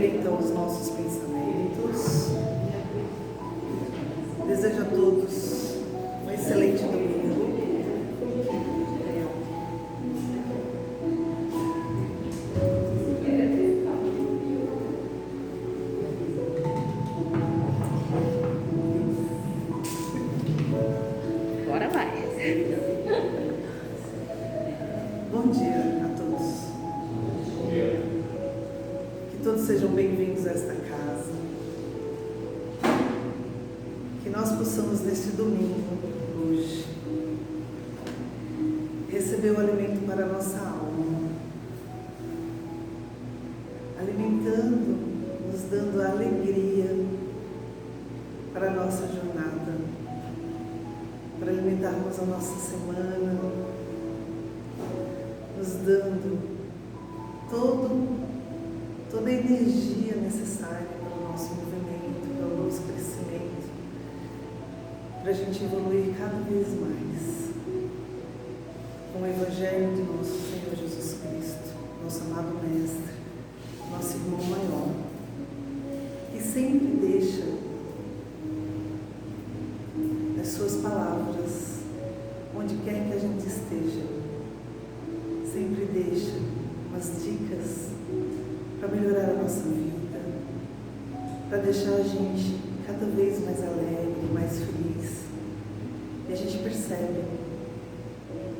recolher então os nossos pensamentos. Desejo a todos um excelente domingo. Bora mais. Bom dia a todos. Que todos sejam bem-vindos a esta casa. Que nós possamos neste domingo, hoje, receber o alimento para a nossa alma, alimentando, nos dando a alegria para a nossa jornada, para alimentarmos a nossa semana, nos dando toda a energia necessária para o nosso movimento, para o nosso crescimento, para a gente evoluir cada vez mais com o Evangelho de nosso Senhor Jesus Cristo, nosso amado Mestre, nosso irmão maior, que sempre deixa as suas palavras onde quer que a gente esteja, sempre deixa umas dicas para melhorar a nossa vida, para deixar a gente cada vez mais alegre, mais feliz. E a gente percebe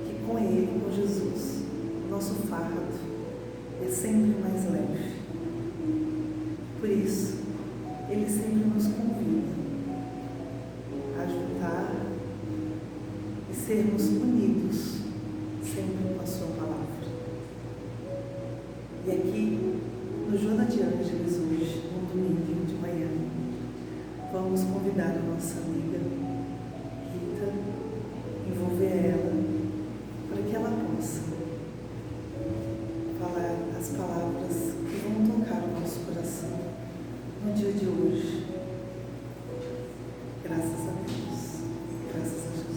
que com Ele, com Jesus, o nosso fardo é sempre mais leve. Por isso, Ele sempre nos convida a juntar e sermos unidos sempre com a sua palavra. E aqui, no Joana de Ângeles, hoje, no domingo de manhã, vamos convidar a nossa amiga Rita, envolver ela, para que ela possa falar as palavras que vão tocar o nosso coração no dia de hoje. Graças a Deus, graças a Jesus.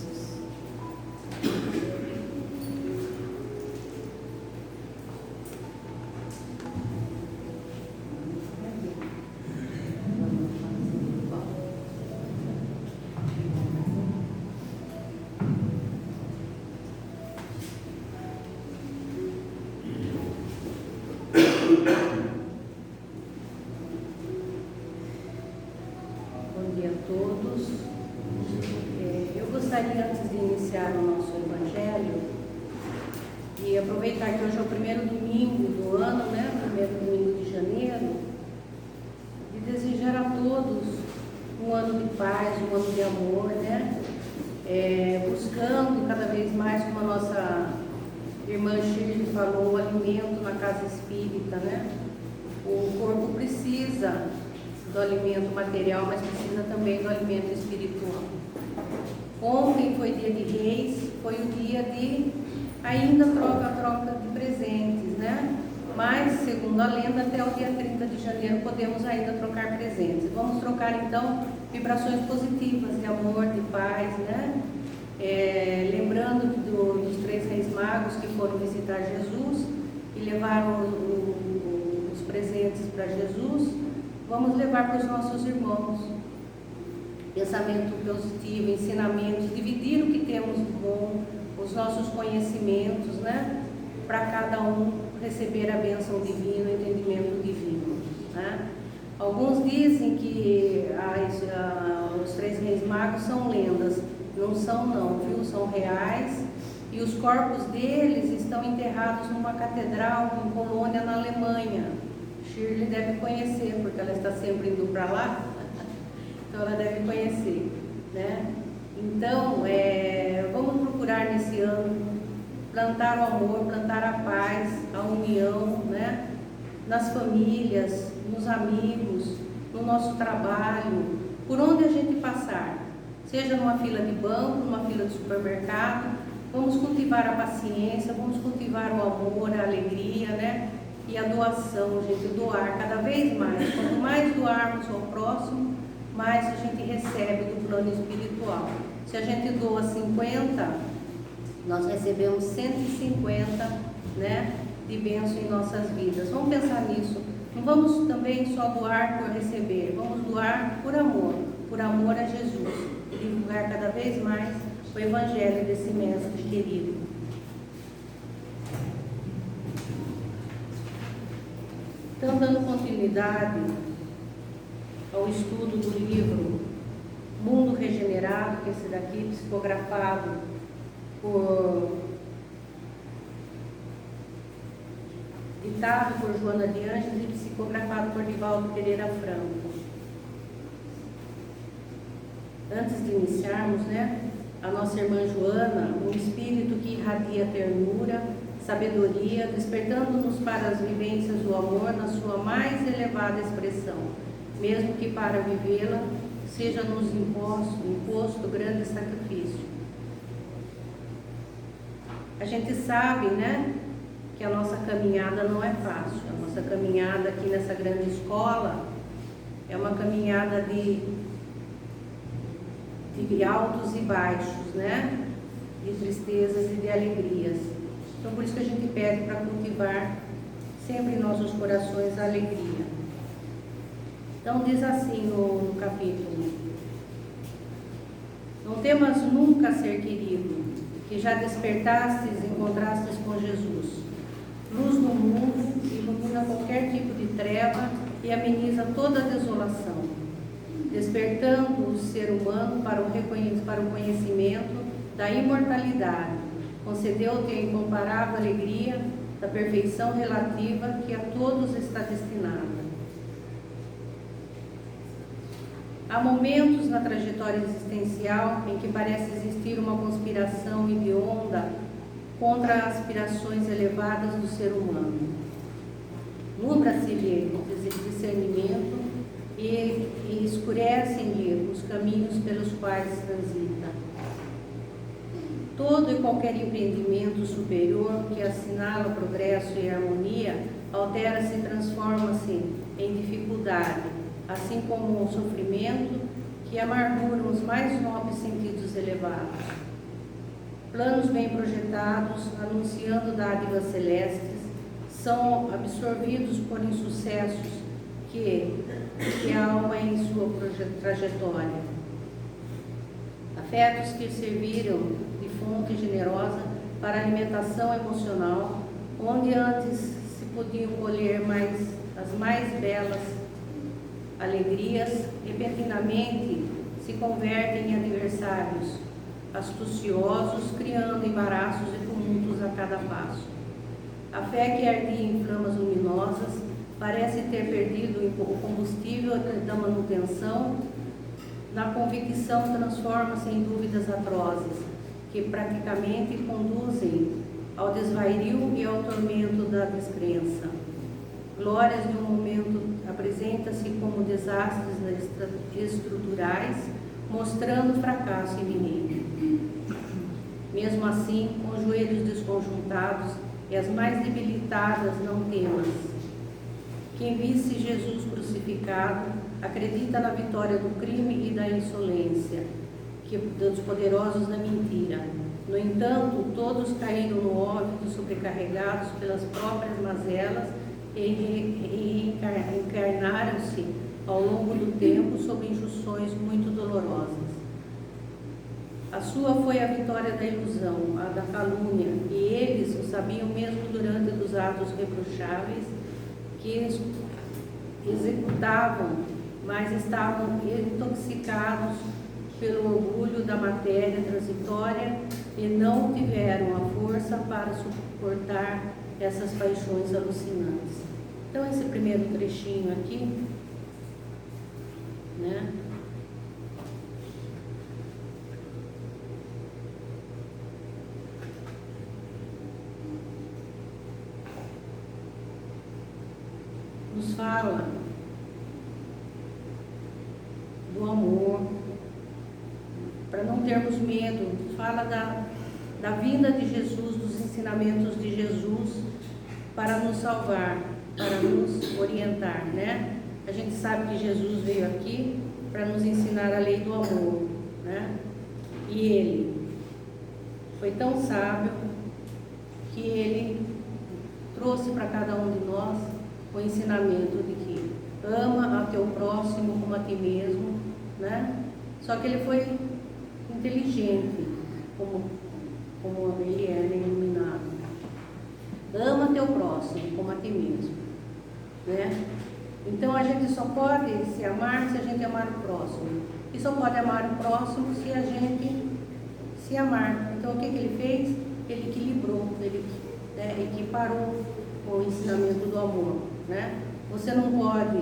Bom dia a todos. Eu gostaria, antes de iniciar o nosso Evangelho, de aproveitar que hoje é o primeiro domingo do ano, né? Primeiro domingo de janeiro, e desejar a todos um ano de paz, um ano de amor, né? Buscando cada vez mais, como a nossa irmã Shirley falou, o alimento na casa espírita, né? O corpo precisa do alimento material, mas precisa também do alimento espiritual. Ontem foi dia de Reis, foi o dia de ainda troca de presentes, né? Mas, segundo a lenda, até o dia 30 de janeiro podemos ainda trocar presentes. Vamos trocar, então, vibrações positivas de amor, de paz, né? Lembrando dos 3 reis magos que foram visitar Jesus e levaram os presentes para Jesus, vamos levar para os nossos irmãos pensamento positivo, ensinamentos, dividir o que temos de bom, os nossos conhecimentos, né? Para cada um receber a bênção divina, o entendimento divino, né? Alguns dizem que os 3 reis magos são lendas. Não são não, viu? São reais, e os corpos deles estão enterrados numa catedral em Colônia, na Alemanha. Shirley deve conhecer, porque ela está sempre indo para lá, então ela deve conhecer, né? Então, vamos procurar nesse ano plantar o amor, plantar a paz, a união, né? Nas famílias, nos amigos, no nosso trabalho, por onde a gente passar. Seja numa fila de banco, numa fila de supermercado, vamos cultivar a paciência, vamos cultivar o amor, a alegria, né? E a doação, gente, doar cada vez mais. Quanto mais doarmos ao próximo, mais a gente recebe do plano espiritual. Se a gente doa 50, nós recebemos 150, né? De bênção em nossas vidas. Vamos pensar nisso Não vamos também só doar por receber, vamos doar por amor a Jesus, e divulgar cada vez mais o Evangelho desse mestre querido. Então, dando continuidade ao estudo do livro Mundo Regenerado, que é esse daqui, psicografado ditado por Joana de Ângeles e psicografado por Divaldo Pereira Franco. Antes de iniciarmos, a nossa irmã Joana, um espírito que irradia ternura, sabedoria, despertando-nos para as vivências do amor na sua mais elevada expressão, mesmo que para vivê-la seja-nos imposto grande sacrifício. A gente sabe, que a nossa caminhada não é fácil. A nossa caminhada aqui nessa grande escola é uma caminhada de altos e baixos, de tristezas e de alegrias. Então, por isso que a gente pede para cultivar sempre em nossos corações a alegria. Então, diz assim no capítulo: não temas nunca, ser querido, que já despertastes e encontrastes com Jesus. Luz no mundo, ilumina qualquer tipo de treva e ameniza toda a desolação, despertando o ser humano para o conhecimento da imortalidade. Concedeu-te a incomparável alegria da perfeição relativa que a todos está destinada. Há momentos na trajetória existencial em que parece existir uma conspiração hedionda contra as aspirações elevadas do ser humano. Nubla-se-lhe o discernimento e escurecem-lhe os caminhos pelos quais transita. Todo e qualquer empreendimento superior que assinala progresso e harmonia altera-se e transforma-se em dificuldade, assim como o sofrimento que amargura os mais nobres sentidos elevados. Planos bem projetados, anunciando dádivas celestes, são absorvidos por insucessos que a alma em sua trajetória. Afetos que serviram de fonte generosa para alimentação emocional, onde antes se podiam colher as mais belas alegrias, repentinamente se convertem em adversários astuciosos, criando embaraços e tumultos a cada passo. A fé que ardia em flamas luminosas parece ter perdido o combustível da manutenção. Na convicção transforma-se em dúvidas atrozes, que praticamente conduzem ao desvario e ao tormento da descrença. Glórias de um momento apresenta-se como desastres estruturais, mostrando fracasso iminente. Mesmo assim, com os joelhos desconjuntados e as mais debilitadas, não temas. Quem visse Jesus crucificado acredita na vitória do crime e da insolência, dos poderosos da mentira. No entanto, todos caíram no óbito, sobrecarregados pelas próprias mazelas e encarnaram-se ao longo do tempo sob injunções muito dolorosas. A sua foi a vitória da ilusão, a da calúnia, e eles o sabiam mesmo durante os atos reprocháveis que executavam, mas estavam intoxicados pelo orgulho da matéria transitória e não tiveram a força para suportar essas paixões alucinantes. Então, esse primeiro trechinho aqui, nos fala do amor, para não termos medo, fala da vinda de Jesus, dos ensinamentos de Jesus para nos salvar, para nos orientar, A gente sabe que Jesus veio aqui para nos ensinar a lei do amor, E ele foi tão sábio que ele trouxe para cada um de nós o ensinamento de que ama a teu próximo como a ti mesmo, né? Só que ele foi inteligente, como ele era iluminado. Ama teu próximo como a ti mesmo, né? Então a gente só pode se amar se a gente amar o próximo. E só pode amar o próximo se a gente se amar. Então o que ele fez? Ele equilibrou, ele equiparou o ensinamento do amor, né? Você não pode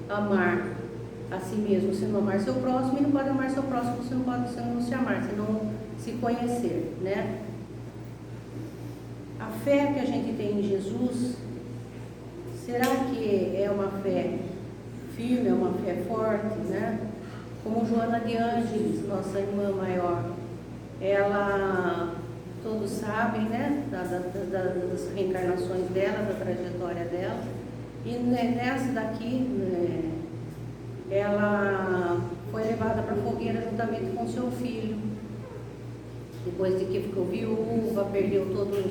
amar a si mesmo se não amar seu próximo, e não pode amar seu próximo se não se amar, se não se conhecer, né? A fé que a gente tem em Jesus, será que é uma fé firme, é uma fé forte, né? Como Joana de Ângeles, nossa irmã maior, ela, todos sabem, né? Das reencarnações dela, da trajetória dela, e nessa daqui, ela foi levada para a fogueira juntamente com seu filho. Depois de que ficou viúva, perdeu todos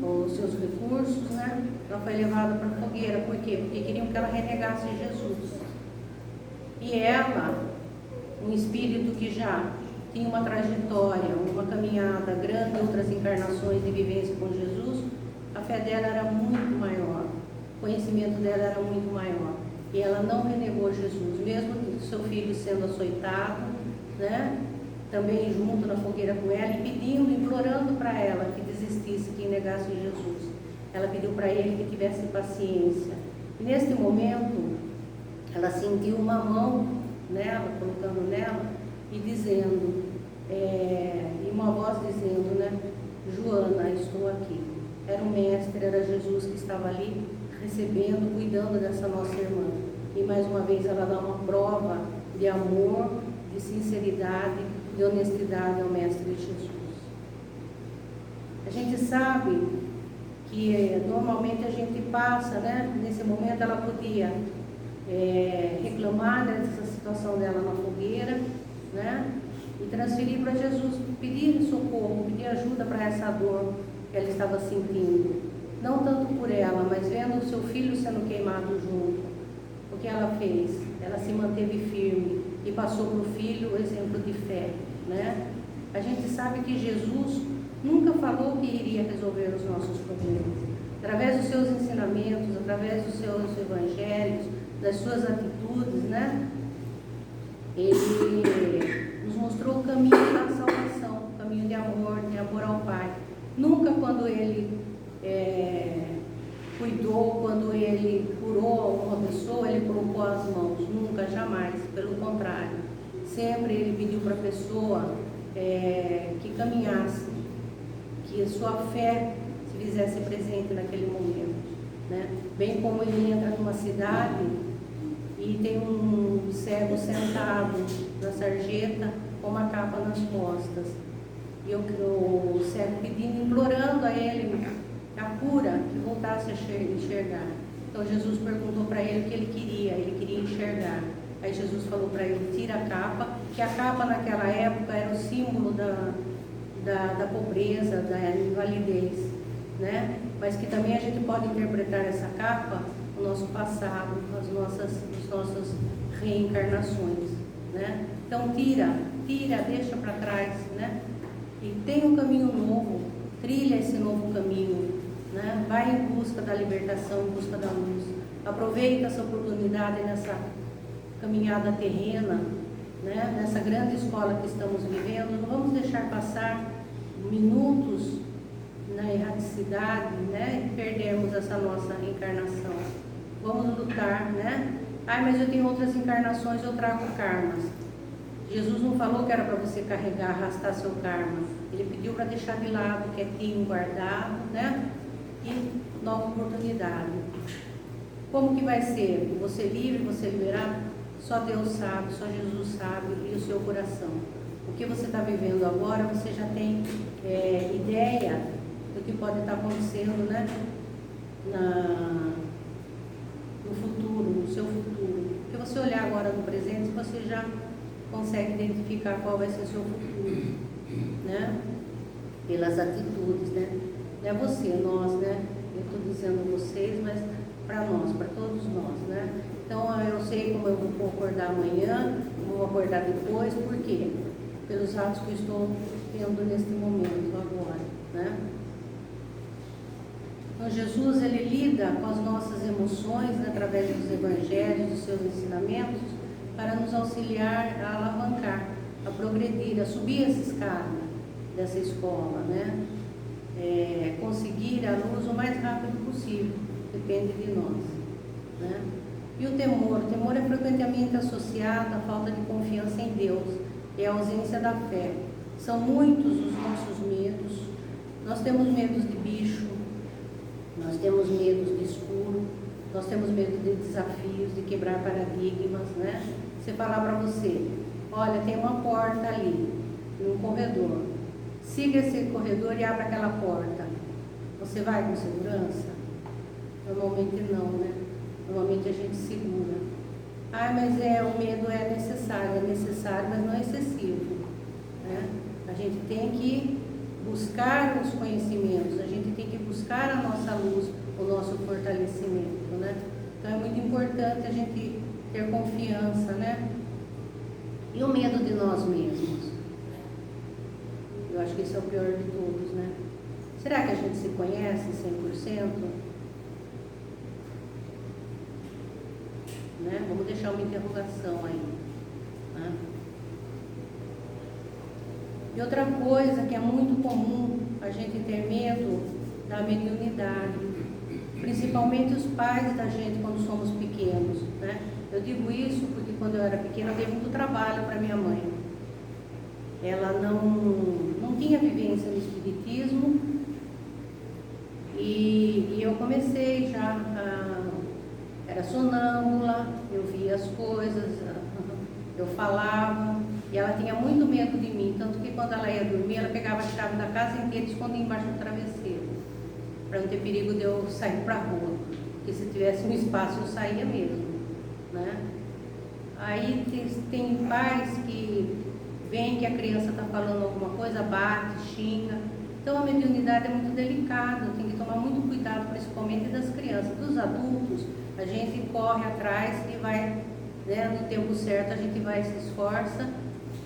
os seus recursos, né? Ela foi levada para a fogueira. Por quê? Porque queriam que ela renegasse Jesus. E ela, um espírito que já tinha uma trajetória, uma caminhada grande, outras encarnações de vivência com Jesus, a fé dela era muito maior, o conhecimento dela era muito maior. E ela não renegou Jesus, mesmo seu filho sendo açoitado, né? Também junto na fogueira com ela, e pedindo, implorando para ela que desistisse, que negasse Jesus. Ela pediu para ele que tivesse paciência. E neste momento, ela sentiu uma mão nela, colocando nela, e dizendo, e uma voz dizendo, né? Joana, estou aqui. Era o mestre, era Jesus que estava ali, recebendo, cuidando dessa nossa irmã. E mais uma vez ela dá uma prova de amor, de sinceridade, de honestidade ao Mestre Jesus. A gente sabe que normalmente a gente passa, né? Nesse momento ela podia reclamar dessa situação dela na fogueira, né? E transferir para Jesus, pedir socorro, pedir ajuda para essa dor que ela estava sentindo. Não tanto por ela, mas vendo o seu filho sendo queimado junto. O que ela fez? Ela se manteve firme e passou para o filho o exemplo de fé, né? A gente sabe que Jesus nunca falou que iria resolver os nossos problemas. Através dos seus ensinamentos, através dos seus evangelhos, das suas atitudes, né? Ele nos mostrou o caminho da salvação, o caminho de amor ao Pai. Nunca quando ele cuidou, quando ele curou uma pessoa, ele colocou as mãos, nunca, jamais, pelo contrário. Sempre ele pediu para a pessoa que caminhasse, que a sua fé se fizesse presente naquele momento, né? Bem como ele entra numa cidade e tem um cego sentado na sarjeta com uma capa nas costas, e o cego pedindo, implorando a ele a cura, que voltasse a enxergar. Então Jesus perguntou para ele o que ele queria enxergar. Aí Jesus falou para ele, tira a capa, que a capa naquela época era o símbolo da pobreza, da invalidez, né? Mas que também a gente pode interpretar essa capa no nosso passado, as nossas reencarnações, né? Então tira, deixa para trás, né? E tem um caminho novo, trilha esse novo caminho, né? Vai em busca da libertação, em busca da luz. Aproveita essa oportunidade nessa caminhada terrena, né? Nessa grande escola que estamos vivendo. Não vamos deixar passar minutos na erraticidade, né? E perdermos essa nossa encarnação. Vamos lutar, né? Mas eu tenho outras encarnações, eu trago karmas. Jesus não falou que era para você carregar, arrastar seu karma. Ele pediu para deixar de lado, quietinho, guardado, né? E nova oportunidade. Como que vai ser? Você livre, você liberado? Só Deus sabe, só Jesus sabe, e o seu coração. O que você está vivendo agora, você já tem ideia do que pode estar acontecendo, né? No futuro, no seu futuro. Porque você olhar agora no presente, você já consegue identificar qual vai ser o seu futuro, né? Pelas atitudes, né? Não é você, nós, né? Eu estou dizendo vocês, mas para nós, para todos nós, né? Então eu sei como eu vou acordar amanhã, como eu vou acordar depois, por quê? Pelos atos que eu estou tendo neste momento agora, né? Então Jesus, ele lida com as nossas emoções, né, através dos evangelhos, dos seus ensinamentos, para nos auxiliar a alavancar, a progredir, a subir essa escada dessa escola, né? Conseguir a luz o mais rápido possível, depende de nós, né? E o temor é frequentemente associado à falta de confiança em Deus e à ausência da fé. São muitos os nossos medos. Nós temos medos de bicho, nós temos medos de escuro, nós temos medo de desafios, de quebrar paradigmas, né? Você falar para você, olha, tem uma porta ali, num corredor, siga esse corredor e abra aquela porta. Você vai com segurança? Normalmente não, né? Normalmente a gente segura. Mas o medo é necessário, mas não é excessivo, né? A gente tem que buscar os conhecimentos, a gente tem que buscar a nossa luz, o nosso fortalecimento, né? Então é muito importante a gente ter confiança, né? E o medo de nós mesmos? Eu acho que esse é o pior de todos, né? Será que a gente se conhece 100%? Né? Vamos deixar uma interrogação aí, né? E outra coisa que é muito comum a gente ter medo da mediunidade, principalmente os pais da gente quando somos pequenos, né? Eu digo isso porque quando eu era pequena eu dei muito trabalho para minha mãe. Ela não tinha vivência no espiritismo e eu comecei já era sonâmbula, eu via as coisas, eu falava, e ela tinha muito medo de mim, tanto que quando ela ia dormir, ela pegava a chave da casa inteira e escondia embaixo do travesseiro, para não ter perigo de eu sair para a rua, porque se tivesse um espaço eu saía mesmo, né? Aí tem pais que veem que a criança está falando alguma coisa, bate, xinga. Então a mediunidade é muito delicada, tem que tomar muito cuidado, principalmente das crianças. Dos adultos, a gente corre atrás e vai, né, no tempo certo, a gente vai, se esforça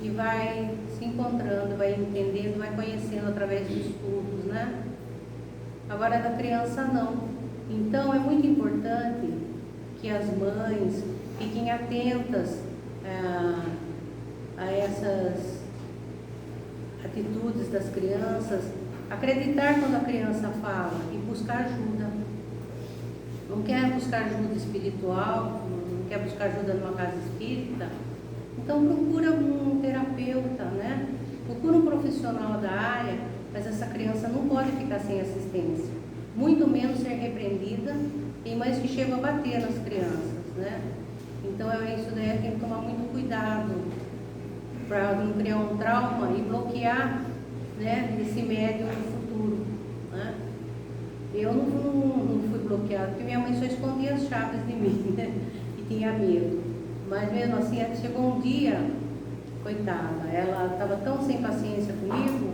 e vai se encontrando, vai entendendo, vai conhecendo através dos estudos, né? Agora da criança não. Então é muito importante que as mães fiquem atentas a essas atitudes das crianças, acreditar quando a criança fala e buscar ajuda. Não quer buscar ajuda espiritual, não quer buscar ajuda numa casa espírita, então procura um terapeuta, né? Procura um profissional da área, mas essa criança não pode ficar sem assistência, muito menos ser repreendida. Tem mães que chegam a bater nas crianças, né? Então isso daí tem que tomar muito cuidado para não criar um trauma e bloquear, né, esse médium no futuro, né? Eu não fui bloqueada, porque minha mãe só escondia as chaves de mim, né? E tinha medo. Mas mesmo assim, chegou um dia, coitada, ela estava tão sem paciência comigo,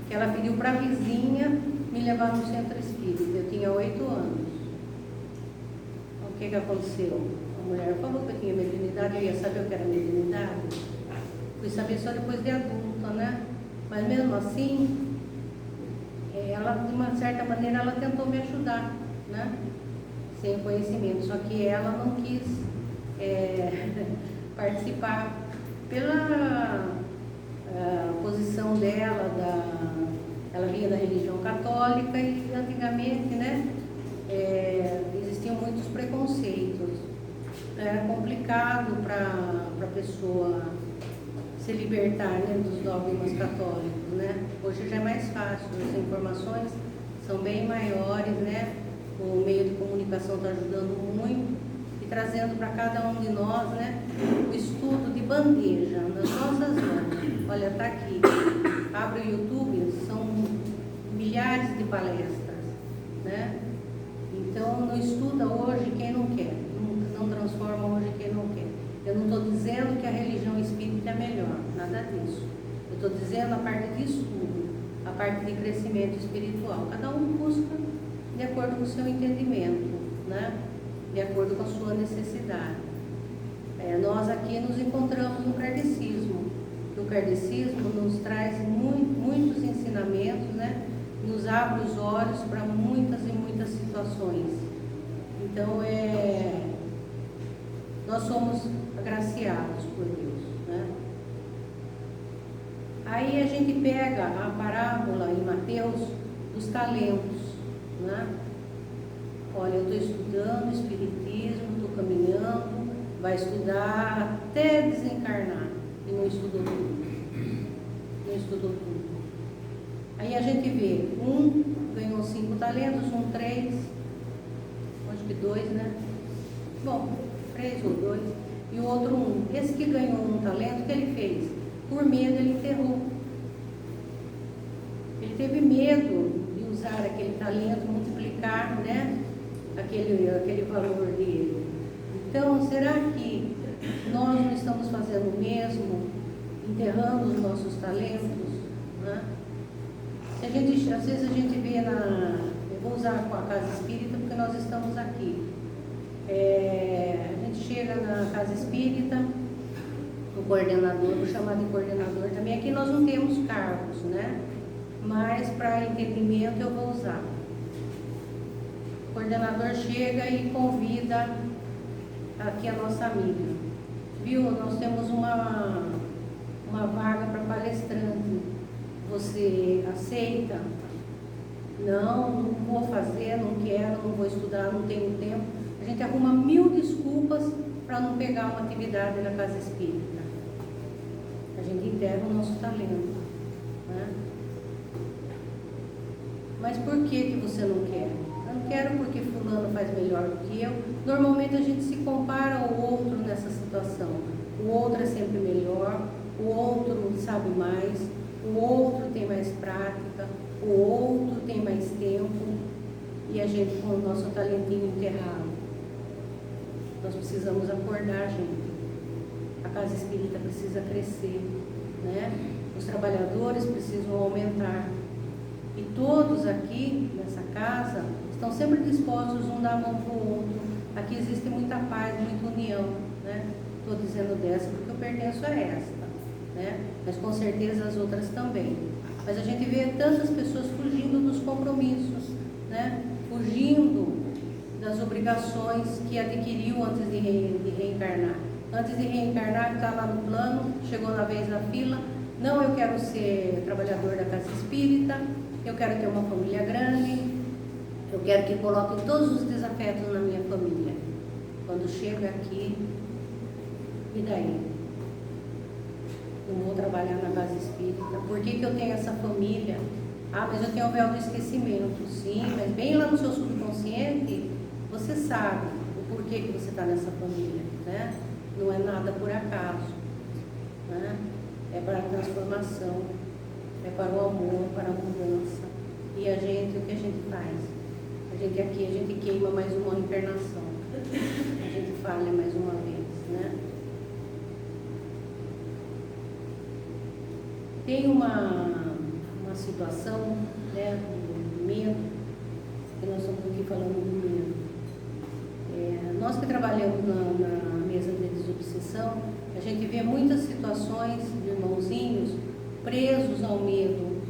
que ela pediu para a vizinha me levar no centro espírita. Eu tinha 8 anos. O que aconteceu? A mulher falou que eu tinha mediunidade, eu ia saber o que era mediunidade. Fui saber só depois de adulta, né? Mas mesmo assim, ela, de uma certa maneira, ela tentou me ajudar, né? Sem conhecimento, só que ela não quis participar pela posição dela, ela vinha da religião católica e antigamente, né, existiam muitos preconceitos. Era complicado para a pessoa se libertar, né, dos dogmas católicos, né? Hoje já é mais fácil, as informações são bem maiores, né? O meio de comunicação está ajudando muito e trazendo para cada um de nós, né, o estudo de bandeja nas nossas mãos. Olha, está aqui, abre o YouTube, são milhares de palestras, né? Então não estuda hoje quem não quer, não transforma hoje quem não quer. Eu não estou dizendo que a religião espírita é melhor, nada disso. Eu estou dizendo a parte de estudo, a parte de crescimento espiritual. Cada um busca de acordo com o seu entendimento, né? de acordo com a sua necessidade. Nós aqui nos encontramos no kardecismo. O kardecismo nos traz muitos ensinamentos, né? Nos abre os olhos para muitas e muitas situações. Então, nós somos agraciados por Deus, né? Aí a gente pega a parábola em Mateus dos talentos, né? Olha, eu estou estudando Espiritismo, estou caminhando, vai estudar até desencarnar e não estudou tudo. Não estudou tudo. Aí a gente vê, um ganhou 5 talentos, um 3, acho que 2, né? Bom, 3 ou 2, e o outro 1. Esse que ganhou 1 talento, o que ele fez? Por medo ele enterrou. Ele teve medo de usar aquele talento, multiplicar, né? Aquele valor dele. Então, será que nós não estamos fazendo o mesmo, enterrando os nossos talentos, né? Às vezes a gente vê eu vou usar com a Casa Espírita porque nós estamos aqui. A gente chega na Casa Espírita, o coordenador, vou chamar de coordenador também. Aqui nós não temos cargos, né? Mas para entendimento eu vou usar. O coordenador chega e convida aqui a nossa amiga. Viu? Nós temos uma vaga para palestrante. Você aceita? Não vou fazer, não quero, não vou estudar, não tenho tempo. A gente arruma 1000 desculpas para não pegar uma atividade na Casa Espírita. A gente enterra o nosso talento, né? Mas por que você não quer? Eu não quero porque fulano faz melhor do que eu. Normalmente a gente se compara ao outro nessa situação. O outro é sempre melhor, o outro sabe mais, o outro tem mais prática, o outro tem mais tempo, e a gente com o nosso talentinho enterrado. Nós precisamos acordar, gente. A Casa Espírita precisa crescer, né? Os trabalhadores precisam aumentar. E todos aqui nessa casa estão sempre dispostos um dar a mão para o outro. Aqui existe muita paz, muita união, né? Estou dizendo dessa porque eu pertenço a esta, né? Mas com certeza as outras também. Mas a gente vê tantas pessoas fugindo dos compromissos, né? Fugindo das obrigações que adquiriu antes de reencarnar. Antes de reencarnar, está lá no plano, chegou na vez na fila. Não, eu quero ser trabalhador da Casa Espírita, eu quero ter uma família grande, eu quero que coloquem todos os desafetos na minha família. Quando chega aqui, e daí? Não vou trabalhar na Casa Espírita. Por que eu tenho essa família? Ah, mas eu tenho o véu do esquecimento. Sim, mas bem lá no seu subconsciente, você sabe o porquê que você está nessa família, né? Não é nada por acaso, né? É para a transformação, é para o amor, para a mudança. E a gente, o que a gente faz? A gente aqui, a gente queima mais uma encarnação. A gente falha mais uma vez, né? Tem uma situação, né, do medo, que nós estamos aqui falando do medo. Nós que trabalhamos na mesa de desobsessão, a gente vê muitas situações de irmãozinhos presos ao medo,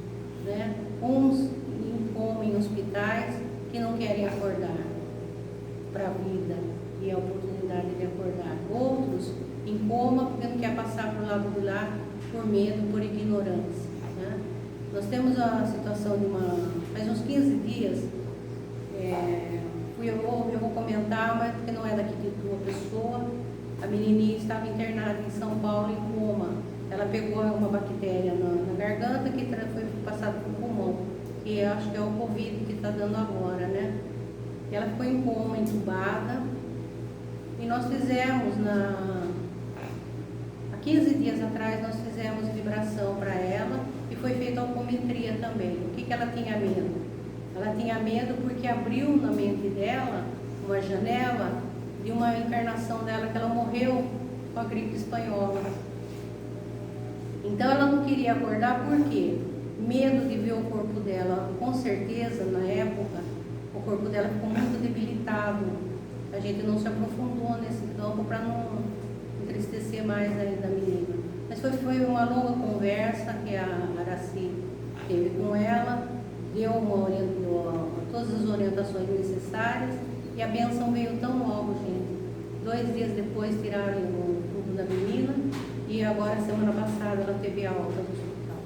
né? Uns em coma em hospitais que não querem acordar para a vida e a oportunidade de acordar. Outros em coma porque não quer passar para o lado de lá por medo, por ignorância, né? Nós temos a situação de faz uns 15 dias, eu vou comentar, mas porque não é daqui de tua pessoa. A menininha estava internada em São Paulo em coma. Ela pegou uma bactéria na garganta que foi passada para o pulmão, que eu acho que é o Covid que está dando agora, né? E ela ficou em coma, entubada, e nós fizemos, há 15 dias atrás, nós fizemos vibração para ela e foi feita alcometria também. O que ela tinha medo? Ela tinha medo porque abriu na mente dela uma janela de uma encarnação dela que ela morreu com a gripe espanhola. Então ela não queria acordar por quê? Medo de ver o corpo dela. Com certeza, na época, o corpo dela ficou muito debilitado. a gente não se aprofundou nesse campo para não entristecer mais ainda a menina. Mas foi uma longa conversa que a Araci teve com ela, deu todas as orientações necessárias e a bênção veio tão logo, gente. 2 dias depois tiraram o tubo da menina e agora, semana passada, ela teve alta do hospital.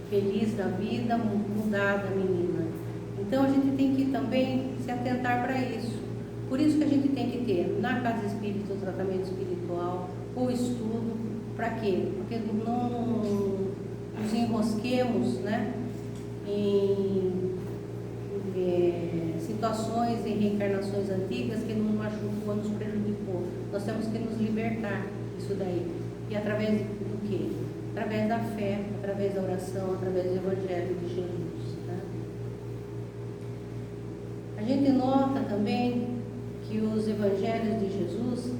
Feliz da vida, mudada a menina. Então a gente tem que também se atentar para isso. Por isso que a gente tem que ter na casa espírita o tratamento espiritual, o estudo. Para quê? Porque não nos enrosquemos, né, em situações e reencarnações antigas que nos machucou, nos prejudicou. Nós temos que nos libertar disso daí. E através do quê? Através da fé, através da oração, através do Evangelho de Jesus. Né? A gente nota também que os Evangelhos de Jesus,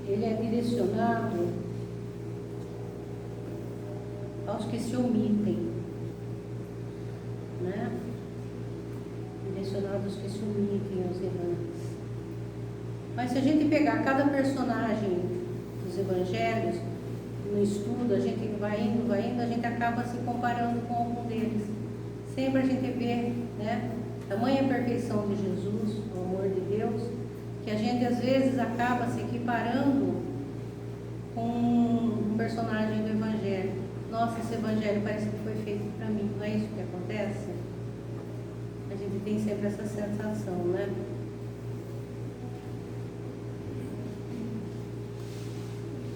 ele é direcionado aos que se omitem, né? Direcionado aos que se omitem, aos errantes. Mas se a gente pegar cada personagem dos Evangelhos, no estudo, a gente vai indo, a gente acaba se comparando com algum deles. Sempre a gente vê, né, tamanha perfeição de Jesus, o amor de Deus, que a gente às vezes acaba se equiparando com um personagem do Evangelho. Nossa, esse Evangelho parece que foi feito para mim. Não é isso que acontece? A gente tem sempre essa sensação, né?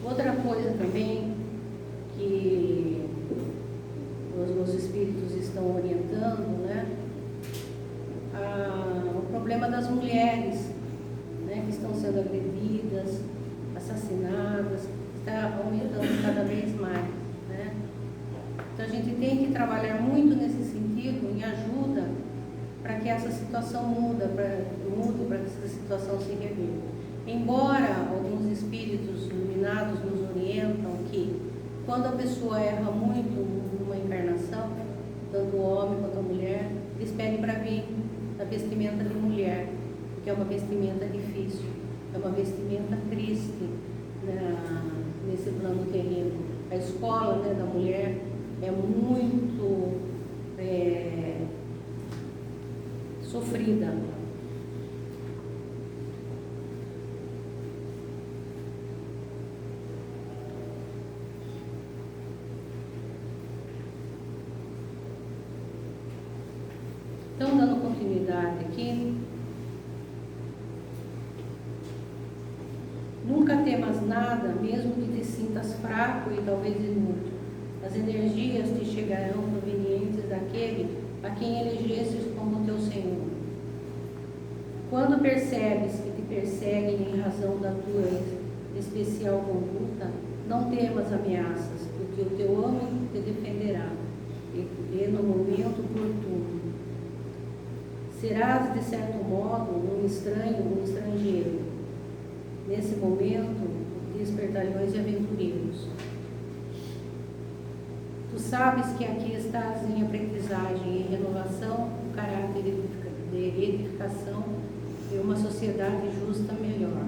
Outra coisa também que os espíritos estão orientando, né? O problema das mulheres, né, que estão sendo agredidas, assassinadas, está aumentando cada vez mais, né? Então a gente tem que trabalhar muito nesse sentido, em ajuda, para que essa situação mude, para que essa situação se reverta. Embora alguns espíritos iluminados nos orientam que quando a pessoa erra muito numa encarnação, tanto o homem quanto a mulher, eles pedem para vir a vestimenta de mulher, porque é uma vestimenta difícil, é uma vestimenta triste, né, nesse plano terreno. A escola, né, da mulher é muito sofrida. Então, dando continuidade aqui, nunca temas nada, mesmo que te sintas fraco e talvez inútil. As energias te chegarão provenientes daquele a quem elegestes como teu Senhor. Quando percebes que te perseguem em razão da tua especial conduta, não temas ameaças, porque o teu amo te defenderá, e no momento oportuno. Serás, de certo modo, um estrangeiro. Nesse momento, de espertalhões e aventureiros. Tu sabes que aqui estás em aprendizagem, em renovação, um caráter de edificação e uma sociedade justa melhor.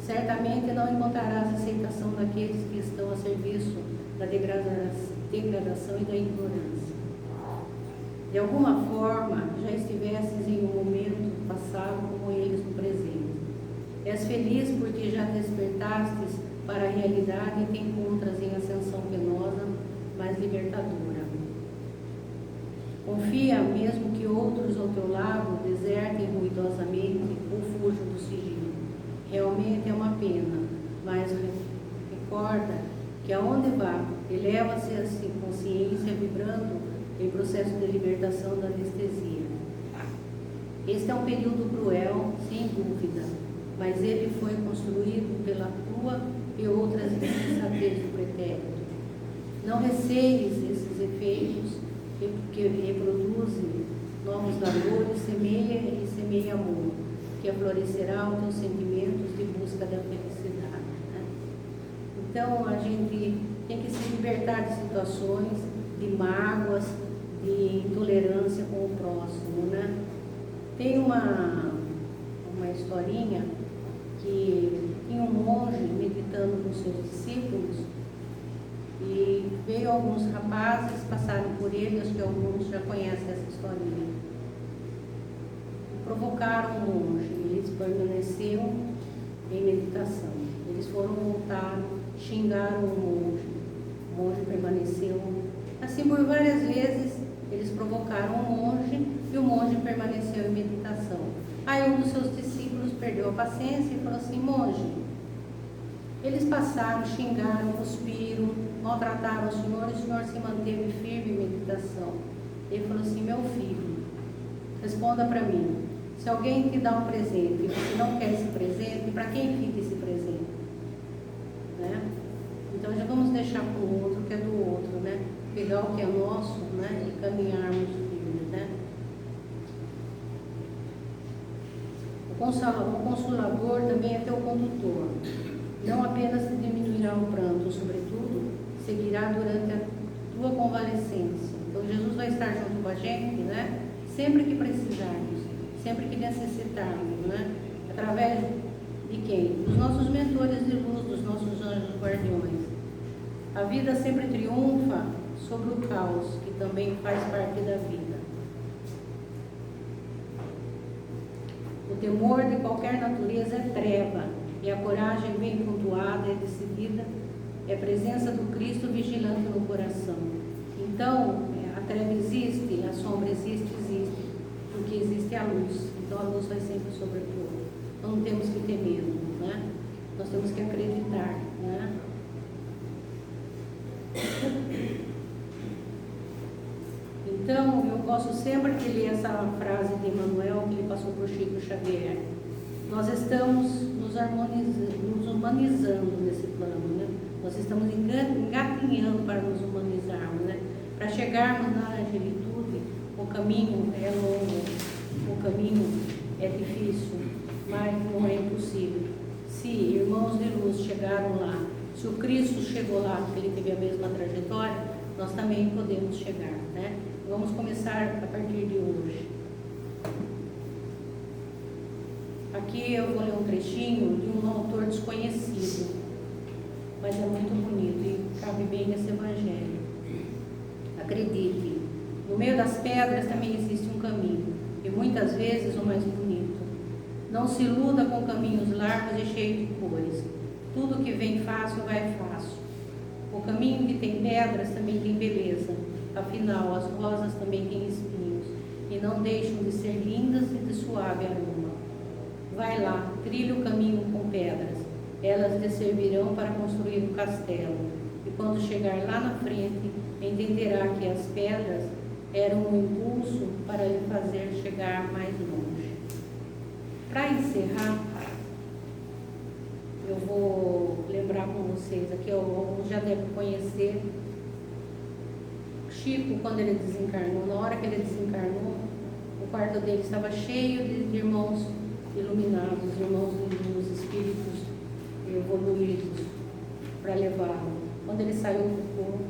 Certamente não encontrarás aceitação daqueles que estão a serviço da degradação e da ignorância. De alguma forma, já estivesses em um momento passado como eles no presente. És feliz porque já despertastes para a realidade e te encontras em ascensão penosa, mas libertadora. Confia, mesmo que outros ao teu lado desertem ruidosamente ou fujam do sigilo. Realmente é uma pena, mas recorda que aonde vá, eleva-se a consciência vibrando em processo de libertação da anestesia. Este é um período cruel, sem dúvida, mas ele foi construído pela tua e outras insensatez do pretérito. Não receies esses efeitos que reproduzem novos valores, semeia amor, que aflorescerá os teus sentimentos de busca da felicidade. Né? Então a gente tem que se libertar de situações, de mágoas, de intolerância com o próximo, né? Tem uma historinha que tinha um monge meditando com seus discípulos e veio alguns rapazes, passaram por ele, acho que alguns já conhecem essa historinha. Provocaram o monge, eles permaneceram em meditação. Eles foram voltar, xingaram o monge permaneceu. Assim por várias vezes, eles provocaram o monge e o monge permaneceu em meditação. Aí um dos seus discípulos perdeu a paciência e falou assim: monge, eles passaram, xingaram, cuspiram, maltrataram o senhor se manteve firme em meditação. Ele falou assim: meu filho, responda para mim, se alguém te dá um presente e você não quer esse presente, para quem fica esse presente? Né? Então já vamos deixar para o outro que é do outro, né? Pegar o que é nosso, né? E caminharmos firmes, né? O consolador também é teu condutor. Não apenas te diminuirá o pranto, sobretudo, seguirá durante a tua convalescência. Então Jesus vai estar junto com a gente, né? Sempre que precisarmos, sempre que necessitarmos, né? Através de quem? Dos nossos mentores de luz, dos nossos anjos guardiões. A vida sempre triunfa sobre o caos, que também faz parte da vida. O temor de qualquer natureza é treva, e a coragem bem pontuada e decidida é a presença do Cristo vigilante no coração. Então, a treva existe, a sombra existe, porque existe a luz. Então a luz vai sempre sobrepor. Então não temos que ter medo, né? Nós temos que acreditar, né? Então, eu gosto sempre de ler essa frase de Emmanuel que ele passou por Chico Xavier. Nós estamos nos humanizando nesse plano, né? Nós estamos engatinhando para nos humanizarmos, né? Para chegarmos na angelitude, o caminho é longo, o caminho é difícil, mas não é impossível. Se irmãos de luz chegaram lá, se o Cristo chegou lá, porque ele teve a mesma trajetória, nós também podemos chegar, né? Vamos começar a partir de hoje. Aqui eu vou ler um trechinho de um autor desconhecido, mas é muito bonito e cabe bem nesse evangelho. Acredite, no meio das pedras também existe um caminho, e muitas vezes o mais bonito. Não se iluda com caminhos largos e cheios de cores. Tudo que vem fácil vai fácil. O caminho que tem pedras também tem beleza. Afinal, as rosas também têm espinhos e não deixam de ser lindas e de suave aroma. Vai lá, trilha o caminho com pedras. Elas lhe servirão para construir um castelo. E quando chegar lá na frente, entenderá que as pedras eram um impulso para lhe fazer chegar mais longe. Para encerrar, eu vou lembrar com vocês aqui, alguns já devem conhecer Chico. Quando ele desencarnou, na hora que ele desencarnou, o quarto dele estava cheio de irmãos iluminados, irmãos de luz, espíritos evoluídos para levá-lo. Quando ele saiu do corpo,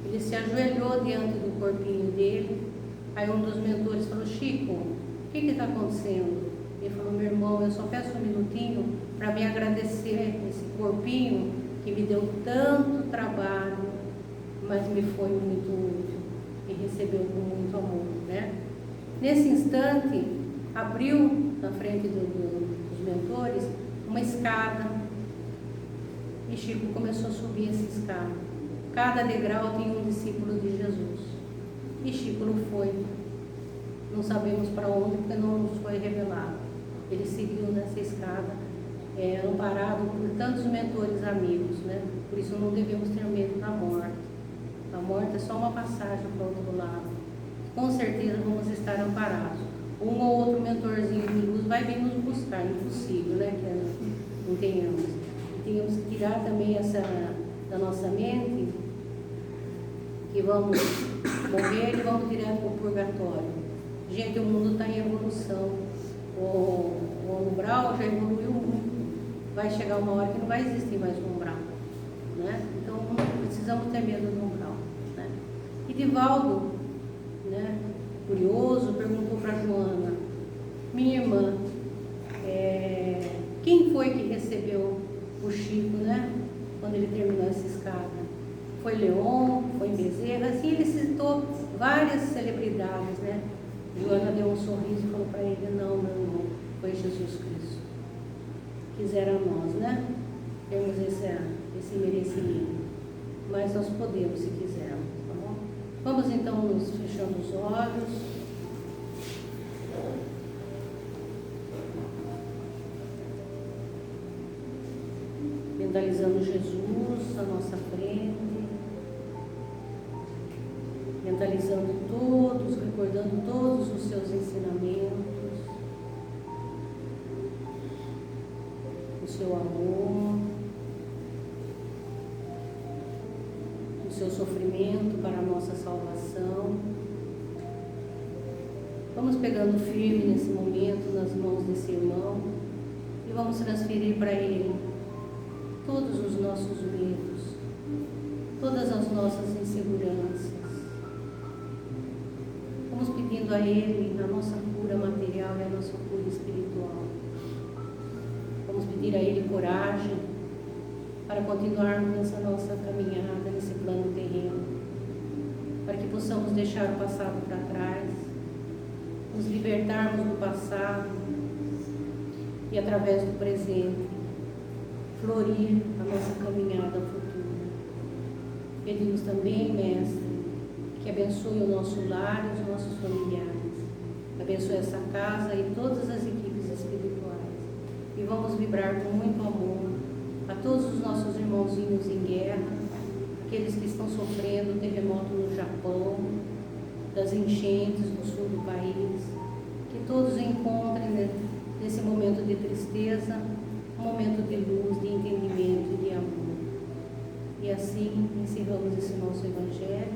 ele se ajoelhou diante do corpinho dele. Aí um dos mentores falou: Chico, o que está acontecendo? Ele falou: meu irmão, eu só peço um minutinho para me agradecer esse corpinho que me deu tanto trabalho, mas me foi muito útil e recebeu com muito amor, né? Nesse instante, abriu na frente dos mentores uma escada e Chico começou a subir essa escada. Cada degrau tinha um discípulo de Jesus e Chico não foi, não sabemos para onde, porque não nos foi revelado. Ele seguiu nessa escada, amparado por tantos mentores amigos, né? Por isso não devemos ter medo da morte. A morte é só uma passagem para o outro lado. Com certeza vamos estar amparados. Um ou outro mentorzinho de luz vai vir nos buscar, impossível, né? Que não tenhamos. E temos que tirar também essa da nossa mente, que vamos morrer e vamos direto para o purgatório. Gente, o mundo está em evolução. O umbral já evoluiu muito. Vai chegar uma hora que não vai existir mais um umbral, né? Então precisamos ter medo do umbral, né? E Divaldo, né, curioso, perguntou para Joana: Minha irmã, quem foi que recebeu o Chico, né? Quando ele terminou essa escada? Foi Leon, foi Bezerra, assim ele citou várias celebridades, né? Joana deu um sorriso e falou para ele: não, meu irmão, foi Jesus Cristo. Quisera nós, né? Temos esse merecimento. Mas nós podemos, se quisermos, tá bom? Vamos então nos fechando os olhos. Mentalizando Jesus à nossa frente, mentalizando todos, recordando todos os seus ensinamentos, o seu amor, o seu sofrimento para a nossa salvação. Vamos pegando firme nesse momento nas mãos desse irmão e vamos transferir para ele todos os nossos medos, todas as nossas inseguranças. Vamos pedindo a Ele a nossa cura material e a nossa cura espiritual. Vamos pedir a Ele coragem para continuarmos nessa nossa caminhada, nesse plano terreno, para que possamos deixar o passado para trás, nos libertarmos do passado e, através do presente, florir a nossa caminhada futura. Pedimos também, Mestre, que abençoe o nosso lar e os nossos familiares, abençoe essa casa e todas as equipes espirituais, e vamos vibrar com muito amor a todos os nossos irmãozinhos em guerra, aqueles que estão sofrendo o terremoto no Japão, das enchentes no sul do país, que todos encontrem nesse momento de tristeza um momento de luz, de entendimento e de amor. E assim encerramos esse nosso Evangelho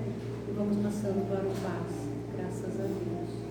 e vamos passando para o passe. Graças a Deus.